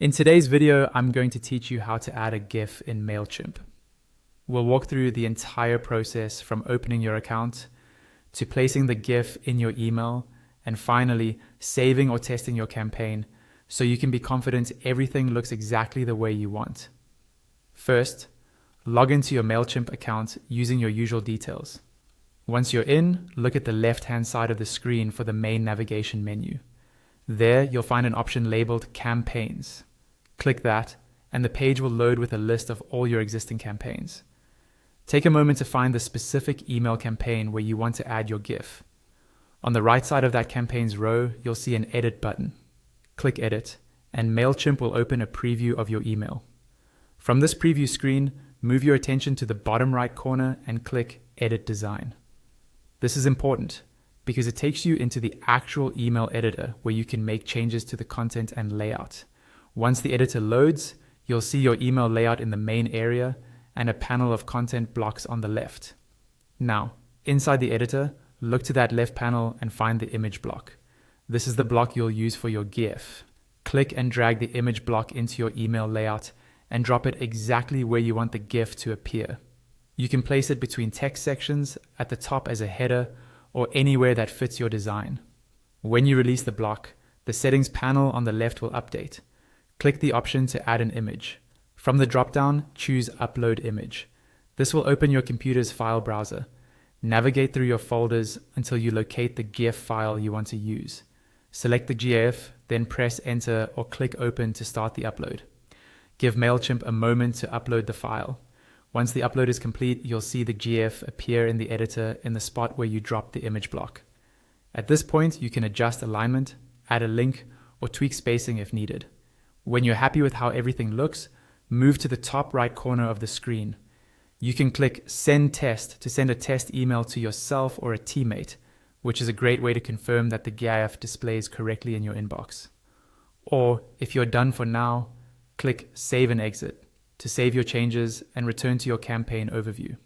In today's video, I'm going to teach you how to add a GIF in Mailchimp. We'll walk through the entire process from opening your account to placing the GIF in your email and finally saving or testing your campaign so you can be confident everything looks exactly the way you want. First, log into your Mailchimp account using your usual details. Once you're in, look at the left-hand side of the screen for the main navigation menu. There, you'll find an option labeled Campaigns. Click that, and the page will load with a list of all your existing campaigns. Take a moment to find the specific email campaign where you want to add your GIF. On the right side of that campaign's row, you'll see an Edit button. Click Edit, and Mailchimp will open a preview of your email. From this preview screen, move your attention to the bottom right corner and click Edit Design. This is important because it takes you into the actual email editor where you can make changes to the content and layout. Once the editor loads, you'll see your email layout in the main area and a panel of content blocks on the left. Now, inside the editor, look to that left panel and find the image block. This is the block you'll use for your GIF. Click and drag the image block into your email layout and drop it exactly where you want the GIF to appear. You can place it between text sections, at the top as a header, or anywhere that fits your design. When you release the block, the settings panel on the left will update. Click the option to add an image. From the drop-down, choose Upload Image. This will open your computer's file browser. Navigate through your folders until you locate the GIF file you want to use. Select the GIF, then press Enter or click Open to start the upload. Give Mailchimp a moment to upload the file. Once the upload is complete, you'll see the GIF appear in the editor in the spot where you dropped the image block. At this point, you can adjust alignment, add a link, or tweak spacing if needed. When you're happy with how everything looks, move to the top right corner of the screen. You can click Send Test to send a test email to yourself or a teammate, which is a great way to confirm that the GIF displays correctly in your inbox. Or, if you're done for now, click Save and Exit to save your changes and return to your campaign overview.